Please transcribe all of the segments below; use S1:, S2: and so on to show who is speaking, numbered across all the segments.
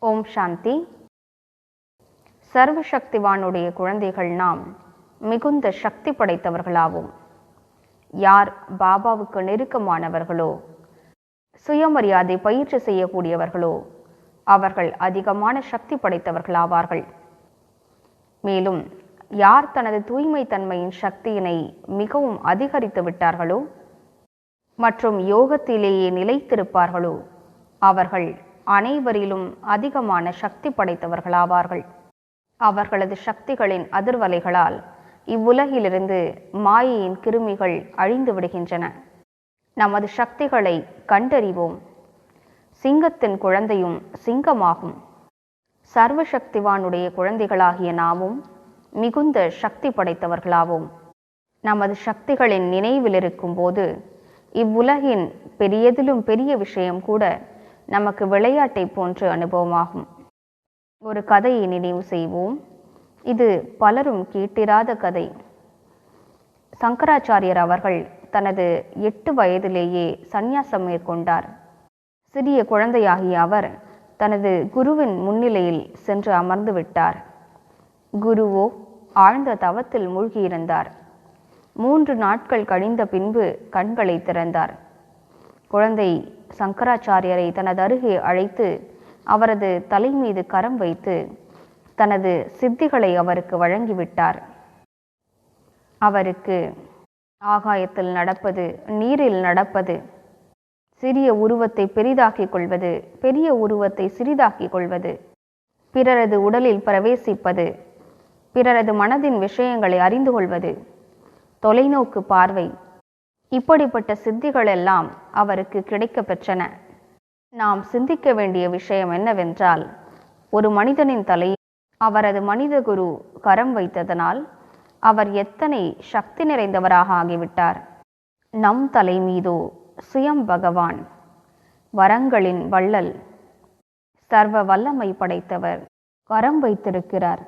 S1: ஓம் சாந்தி. சர்வசக்திவானுடைய குழந்தைகள் நாம் மிகுந்த சக்தி படைத்தவர்களாவோம். யார் பாபாவுக்கு நெருக்கமானவர்களோ, சுயமரியாதை பயிற்சி செய்யக்கூடியவர்களோ அவர்கள் அதிகமான சக்தி படைத்தவர்களாவார்கள். மேலும் யார் தனது தூய்மை தன்மையின் சக்தியினை மிகவும் அதிகரித்து விட்டார்களோ மற்றும் யோகத்திலேயே நிலைத்திருப்பார்களோ அவர்கள் அனைவரிலும் அதிகமான சக்தி படைத்தவர்களாவார்கள். அவர்களது சக்திகளின் அதிர்வலைகளால் இவ்வுலகிலிருந்து மாயையின் கிருமிகள் அழிந்து விடுகின்றன. நமது சக்திகளை கண்டறிவோம். சிங்கத்தின் குழந்தையும் சிங்கமாகும். சர்வசக்திவானுடைய குழந்தைகளாகிய நாமும் மிகுந்த சக்தி படைத்தவர்களாவோம். நமது சக்திகளின் நினைவில் இருக்கும் போது இவ்வுலகின் பெரியதிலும் பெரிய விஷயம் கூட நமக்கு விளையாட்டை போன்ற அனுபவமாகும். ஒரு கதையை நினைவு செய்வோம். இது பலரும் கேட்டிராத கதை. சங்கராச்சாரியர் அவர்கள் தனது 8 வயதிலேயே சந்நியாசம் மேற்கொண்டார். சிறிய குழந்தையாகிய அவர் தனது குருவின் முன்னிலையில் சென்று அமர்ந்து விட்டார். குருவோ ஆழ்ந்த தவத்தில் மூழ்கியிருந்தார். 3 நாட்கள் கழிந்த பின்பு கண்களை திறந்தார். குழந்தை சங்கராச்சாரியரை தனது அருகே அழைத்து அவரது தலை மீது கரம் வைத்து தனது சித்திகளை அவருக்கு வழங்கிவிட்டார். அவருக்கு ஆகாயத்தில் நடப்பது, நீரில் நடப்பது, சிறிய உருவத்தை பெரிதாக்கிக் கொள்வது, பெரிய உருவத்தை சிறிதாக்கிக் கொள்வது, பிறரது உடலில் பிரவேசிப்பது, பிறரது மனதின் விஷயங்களை அறிந்து கொள்வது, தொலைநோக்கு பார்வை, இப்படிப்பட்ட சித்திகளெல்லாம் அவருக்கு கிடைக்க பெற்றன. நாம் சிந்திக்க வேண்டிய விஷயம் என்னவென்றால், ஒரு மனிதனின் தலை அவரது மனித குரு கரம் வைத்ததனால் அவர் எத்தனை சக்தி நிறைந்தவராக ஆகிவிட்டார். நம் தலை மீதோ சுயம் பகவான், வரங்களின் வள்ளல், சர்வ வல்லமை படைத்தவர் கரம் வைத்திருக்கிறார்.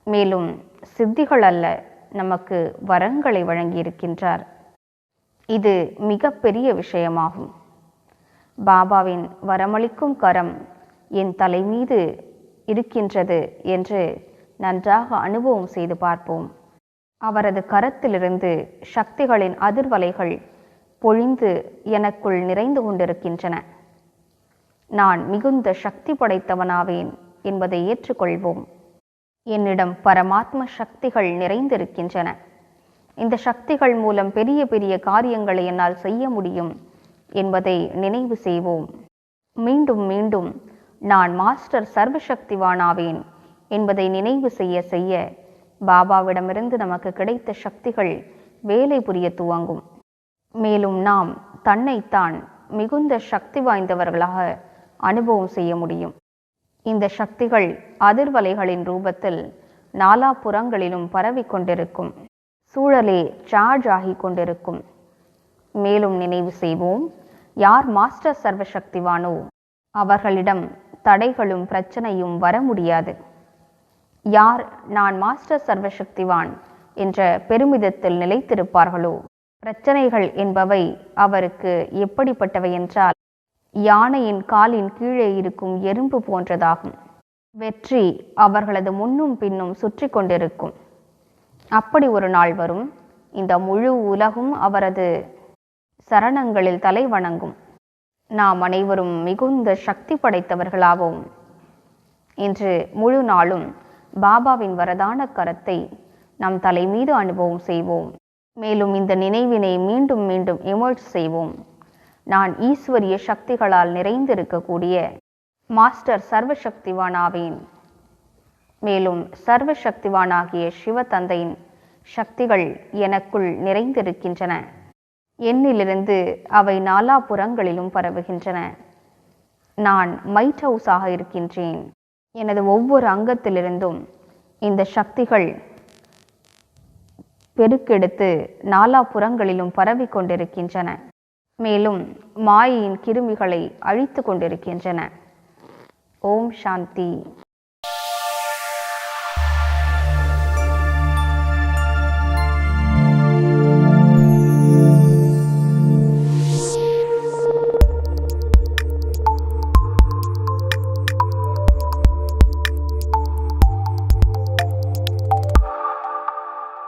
S1: மேலும் சித்திகள் அல்ல, நமக்கு வரங்களை வழங்கியிருக்கின்றார். இது மிக பெரிய விஷயமாகும். பாபாவின் வரமளிக்கும் கரம் என் தலை மீது இருக்கின்றது என்று நன்றாக அனுபவம் செய்து பார்ப்போம். அவரது கரத்திலிருந்து சக்திகளின் அதிர்வலைகள் பொழிந்து எனக்குள் நிறைந்து கொண்டிருக்கின்றன. நான் மிகுந்த சக்தி படைத்தவனாவேன் என்பதை ஏற்றுக்கொள்வோம். என்னிடம் பரமாத்ம சக்திகள் நிறைந்திருக்கின்றன. இந்த சக்திகள் மூலம் பெரிய பெரிய காரியங்களை என்னால் செய்ய முடியும் என்பதை நினைவு செய்வோம். மீண்டும் மீண்டும் நான் மாஸ்டர் சர்வசக்திவானாவேன் என்பதை நினைவு செய்ய செய்ய பாபாவிடமிருந்து நமக்கு கிடைத்த சக்திகள் வேலை புரிய துவங்கும். மேலும் நாம் தன்னைத்தான் மிகுந்த சக்தி வாய்ந்தவர்களாக அனுபவம் செய்ய முடியும். இந்த சக்திகள் அதிர்வலைகளின் ரூபத்தில் நாலாபுறங்களிலும் பரவிக்கொண்டிருக்கும். சூழலே சார்ஜ் ஆகி கொண்டிருக்கும். மேலும் நினைவு செய்வோம், யார் மாஸ்டர் சர்வசக்திவானோ அவர்களிடம் தடைகளும் பிரச்சனையும் வர முடியாது. யார் நான் மாஸ்டர் சர்வசக்திவான் என்ற பெருமிதத்தில் நிலைத்திருப்பார்களோ பிரச்சனைகள் என்பவை அவருக்கு எப்படிப்பட்டவை என்றால் யானையின் காலின் கீழே இருக்கும் எறும்பு போன்றதாகும். வெற்றி அவர்களது முன்னும் பின்னும் சுற்றி கொண்டிருக்கும். அப்படி ஒரு நாள் வரும், இந்த முழு உலகும் அவரது சரணங்களில் தலை வணங்கும். நாம் அனைவரும் மிகுந்த சக்தி படைத்தவர்களாவோம். இன்று முழு நாளும் பாபாவின் வரதான கரத்தை நம் தலை மீது அனுபவம் செய்வோம். மேலும் இந்த நினைவினை மீண்டும் மீண்டும் எமர்ஜ் செய்வோம். நான் ஈஸ்வரிய சக்திகளால் நிறைந்திருக்கக்கூடிய மாஸ்டர் சர்வசக்திவானாவேன். மேலும் சர்வசக்திவானாகிய சிவ தந்தையின் சக்திகள் எனக்குள் நிறைந்திருக்கின்றன. என்னிலிருந்து அவை நாலாபுறங்களிலும் பரவுகின்றன. நான் மைட் ஹவுஸாக இருக்கின்றேன். எனது ஒவ்வொரு அங்கத்திலிருந்தும் இந்த சக்திகள் பெருக்கெடுத்து நாலாபுறங்களிலும் பரவி கொண்டிருக்கின்றன. மேலும் மாயையின் கிருமிகளை அழித்து கொண்டிருக்கின்றன. ஓம் சாந்தி.